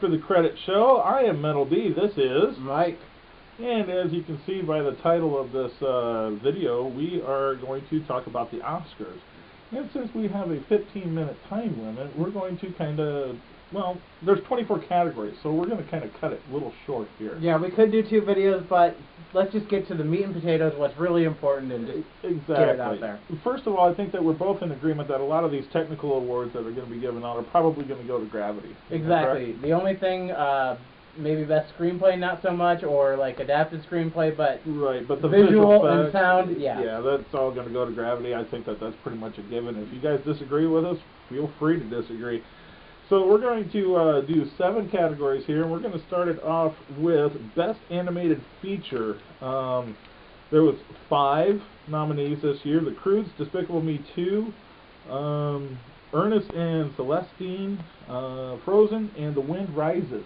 After the Credit Show. I am Metal D. This is Mike. And as you can see by the title of this video, we are going to talk about the Oscars. And since we have a 15-minute time limit, we're going to kind of, well, there's 24 categories, so we're going to kind of cut it a little short here. Yeah, we could do 2 videos, but let's just get to the meat and potatoes, what's really important, and just get it out there. First of all, I think that we're both in agreement that a lot of these technical awards that are going to be given out are probably going to go to Gravity. Exactly. The only thing, maybe best screenplay, not so much, or like adapted screenplay, but right, but the visual effects, and sound, yeah, that's all going to go to Gravity. I think that that's pretty much a given. If you guys disagree with us, feel free to disagree. So we're going to do 7 categories here, and we're going to start it off with Best Animated Feature. There was 5 nominees this year: The Croods, Despicable Me 2, Ernest and Celestine, Frozen, and The Wind Rises.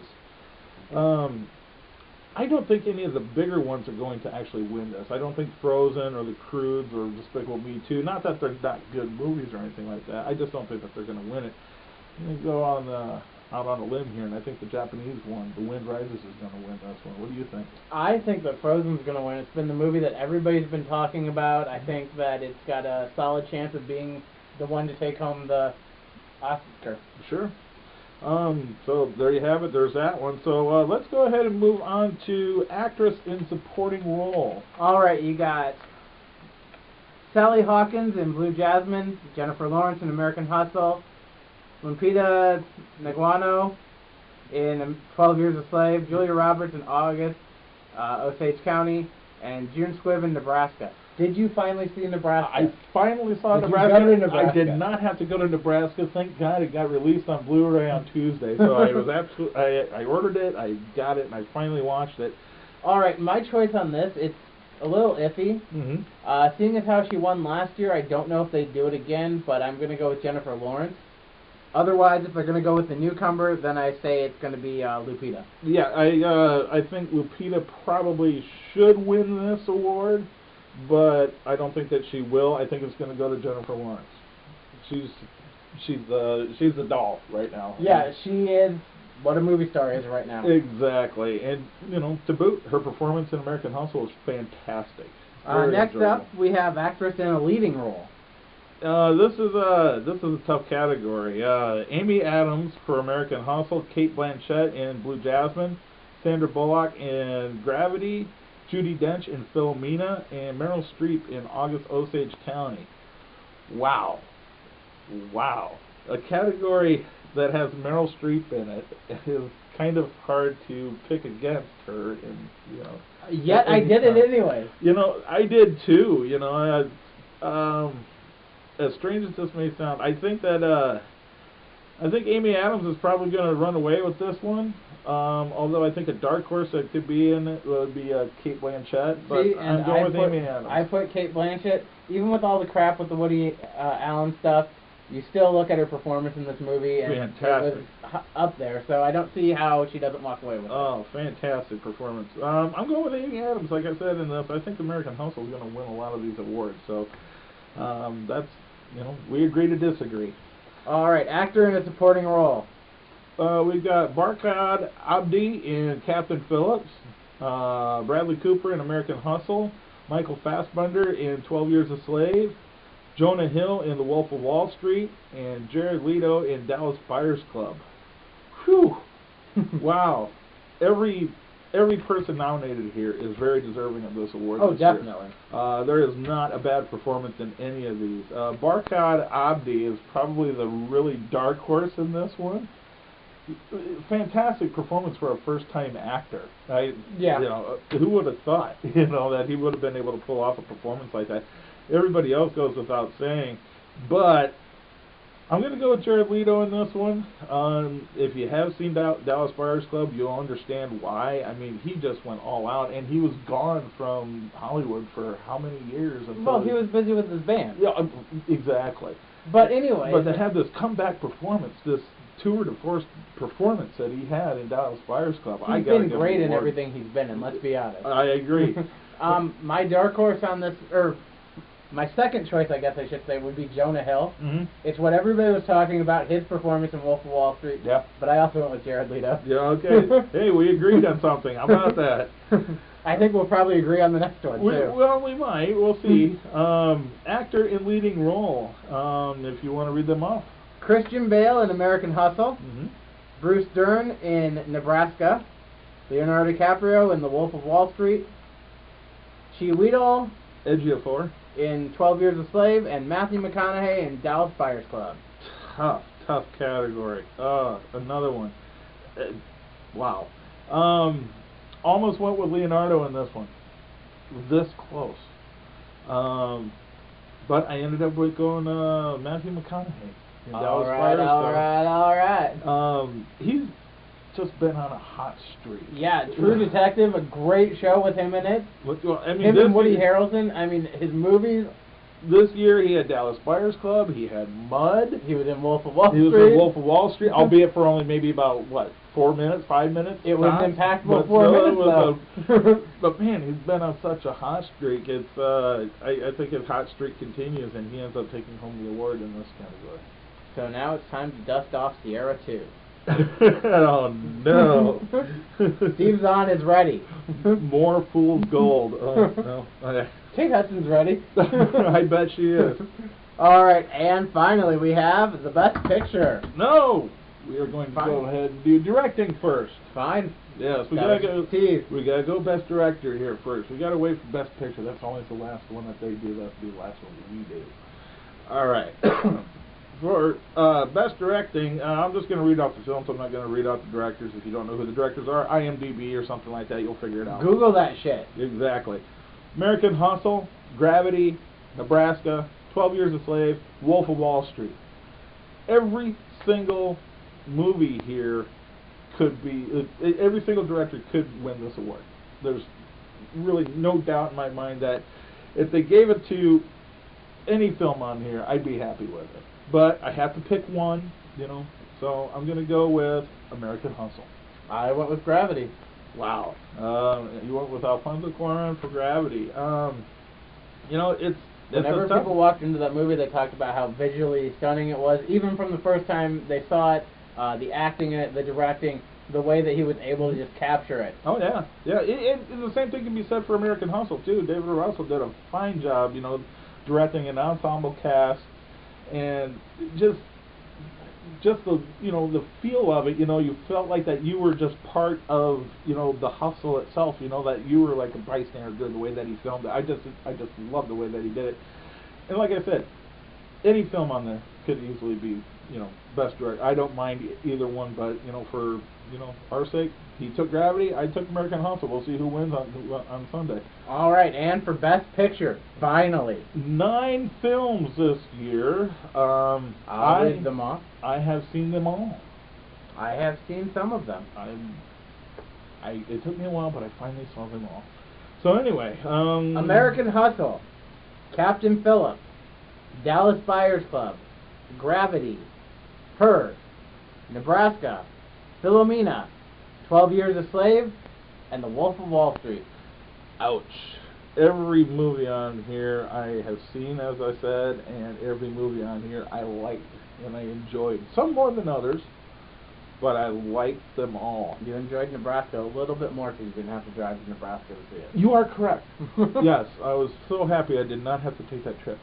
I don't think any of the bigger ones are going to actually win this. I don't think Frozen or The Croods or Despicable Me 2, not that they're not good movies or anything like that, I just don't think that they're going to win it. I'm going to go on out on a limb here, and I think the Japanese one, The Wind Rises, is going to win this one. What do you think? I think that Frozen's going to win. It's been the movie that everybody's been talking about. I think that it's got a solid chance of being the one to take home the Oscar. Sure. So there you have it. There's that one. So let's go ahead and move on to Actress in Supporting Role. All right, you got Sally Hawkins in Blue Jasmine, Jennifer Lawrence in American Hustle, Lupita Nyong'o in 12 Years a Slave, Julia Roberts in August, Osage County, and June Squibb in Nebraska. Did you finally see Nebraska? I finally saw Nebraska. You go to Nebraska. I did not have to go to Nebraska. Thank God it got released on Blu-ray on Tuesday. So I was I ordered it, I got it, and I finally watched it. All right, my choice on this, it's a little iffy. Seeing as how she won last year, I don't know if they'd do it again, but I'm going to go with Jennifer Lawrence. Otherwise, if they're going to go with the newcomer, then I say it's going to be Lupita. Yeah, I think Lupita probably should win this award, but I don't think that she will. I think it's going to go to Jennifer Lawrence. She's the doll right now. Yeah, she is what a movie star is right now. Exactly, and you know, to boot, her performance in American Hustle is fantastic. Next up, we have Actress in a Leading Role. This is a tough category. Amy Adams for American Hustle, Cate Blanchett in Blue Jasmine, Sandra Bullock in Gravity, Judi Dench in Philomena, and Meryl Streep in August Osage County. Wow. A category that has Meryl Streep in it is kind of hard to pick against her. And you know. Yet I did it anyway. You know, I did too. You know, as strange as this may sound, I think that I think Amy Adams is probably going to run away with this one. Although I think a dark horse that could be in it would be Cate Blanchett, but I'm going with Amy Adams. I put Cate Blanchett, even with all the crap with the Woody Allen stuff, you still look at her performance in this movie, and fantastic. It was up there, so I don't see how she doesn't walk away with it. Oh, fantastic performance. I'm going with Amy Adams, like I said, and I think American Hustle is going to win a lot of these awards, so that's, you know, we agree to disagree. All right, actor in a supporting role. We've got Barkhad Abdi in Captain Phillips, Bradley Cooper in American Hustle, Michael Fassbender in 12 Years a Slave, Jonah Hill in The Wolf of Wall Street, and Jared Leto in Dallas Buyers Club. Whew! Wow. Every person nominated here is very deserving of this award. Oh, definitely. There is not a bad performance in any of these. Barkhad Abdi is probably the really dark horse in this one. Fantastic performance for a first-time actor. Yeah. You know, who would have thought, you know, that he would have been able to pull off a performance like that? Everybody else goes without saying, but I'm going to go with Jared Leto in this one. If you have seen Dallas Buyers Club, you'll understand why. I mean, he just went all out, and he was gone from Hollywood for how many years? Well, he was busy with his band. Yeah, exactly. But anyway. But to have this comeback performance, this tour de force performance that he had in Dallas Buyers Club, I got to give him He's been great in everything he's been in, let's be honest. I agree. My dark horse on this, or My second choice, I guess I should say, would be Jonah Hill. Mm-hmm. It's what everybody was talking about, his performance in Wolf of Wall Street. Yeah. But I also went with Jared Leto. Yeah, okay. Hey, we agreed on something. How about that? I think we'll probably agree on the next one, too. Well, we might. We'll see. Actor in leading role, if you want to read them off. Christian Bale in American Hustle. Mm-hmm. Bruce Dern in Nebraska. Leonardo DiCaprio in The Wolf of Wall Street. Chiwetel Ejiofor. in 12 Years a Slave. And Matthew McConaughey in Dallas Buyers Club. Tough category. Another one. Wow. Almost went with Leonardo in this one. This close. But I ended up with going Matthew McConaughey. All right. He's just been on a hot streak. Yeah, True Detective, a great show with him in it. Well, I mean, Him and Woody Harrelson, I mean, his movies. This year he had Dallas Buyers Club, he had Mud. He was in Wolf of Wall Street. He was in Wolf of Wall Street, albeit for only maybe about, 4 minutes, 5 minutes? It was an impactful 4 minutes, though. But man, he's been on such a hot streak. It's I think his hot streak continues, and he ends up taking home the award in this category. So now it's time to dust off Sierra 2. Oh no! Steve Zahn is ready. More fool's gold. Oh no! Kate Hudson's ready. I bet she is. All right, and finally we have the Best Picture. No, we are going to go ahead and do directing first. Fine. Yes, we gotta go Best Director here first. We gotta wait for Best Picture. That's always the last one that they do. That's the last one we do. All right. For Best Directing, I'm just going to read off the films. I'm not going to read out the directors. If you don't know who the directors are, IMDb or something like that, you'll figure it out. Google that shit. Exactly. American Hustle, Gravity, Nebraska, 12 Years a Slave, Wolf of Wall Street. Every single movie here could be, every single director could win this award. There's really no doubt in my mind that if they gave it to any film on here, I'd be happy with it. But I have to pick one, so I'm going to go with American Hustle. I went with Gravity. Wow. You went with Alfonso Cuarón for Gravity. It's whenever people walked into that movie, they talked about how visually stunning it was, even from the first time they saw it, the acting in it, the directing, the way that he was able to just capture it. Oh, yeah. Yeah, the same thing can be said for American Hustle, too. David O. Russell did a fine job, directing an ensemble cast. And just the the feel of it, you felt like that you were just part of the hustle itself, that you were like a bystander the way that he filmed it. I just love the way that he did it. And like I said, any film on there could easily be Best Director. I don't mind either one, but for our sake, he took Gravity, I took American Hustle. We'll see who wins on Sunday. All right, and for Best Picture, finally, 9 films this year. I'll read them off. I have seen them all. I have seen some of them. It took me a while, but I finally saw them all. So anyway, American Hustle, Captain Phillip, Dallas Buyers Club, Gravity, Her, Nebraska, Philomena, 12 Years a Slave, and The Wolf of Wall Street. Ouch. Every movie on here I have seen, as I said, and every movie on here I liked and I enjoyed. Some more than others, but I liked them all. You enjoyed Nebraska a little bit more because you didn't have to drive to Nebraska to see it. You are correct. Yes, I was so happy I did not have to take that trip.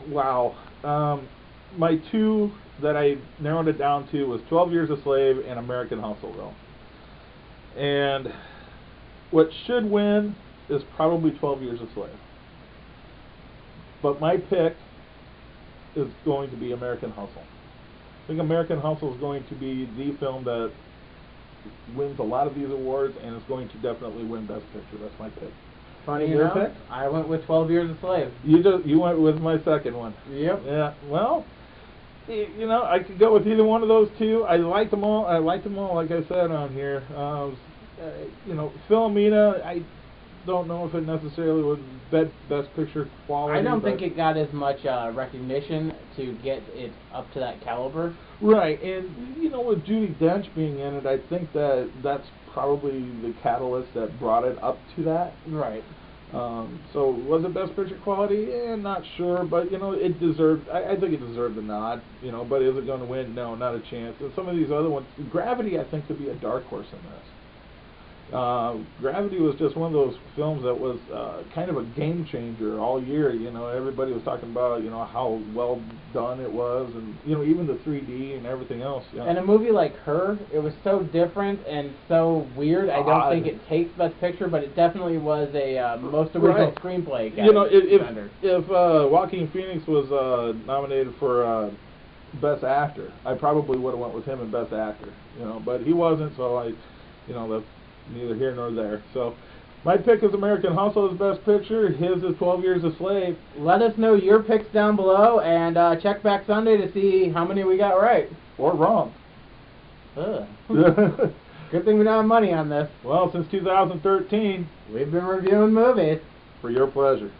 Wow. My 2 that I narrowed it down to was 12 Years a Slave and American Hustle, though. And what should win is probably 12 Years a Slave. But my pick is going to be American Hustle. I think American Hustle is going to be the film that wins a lot of these awards and is going to definitely win Best Picture. That's my pick. Funny enough, I went with 12 Years a Slave. You went with my second one. Yep. Yeah. Well, I could go with either one of those two. I liked them all. Like I said on here. Philomena, I don't know if it necessarily was best picture quality. I don't think it got as much recognition to get it up to that caliber. Right, and with Judi Dench being in it, I think that's probably the catalyst that brought it up to that. Right. So was it Best Picture quality? Not sure, but you know, it deserved. I think it deserved a nod. You know, but is it going to win? No, not a chance. And some of these other ones, Gravity, I think could be a dark horse in this. Gravity was just one of those films that was kind of a game changer all year. You know, everybody was talking about, you know, how well done it was, and you know, even the 3D and everything else. Yeah. And a movie like Her, it was so different and so weird. I don't think it takes Best Picture, but it definitely was a most original screenplay. You know, if Joaquin Phoenix was nominated for Best Actor, I probably would have went with him in Best Actor. You know, but he wasn't, so you know, that's neither here nor there. So my pick is American Hustle as Best Picture. His is 12 Years a Slave. Let us know your picks down below, and check back Sunday to see how many we got right. Or wrong. Good thing we don't have money on this. Well, since 2013, we've been reviewing movies. For your pleasure.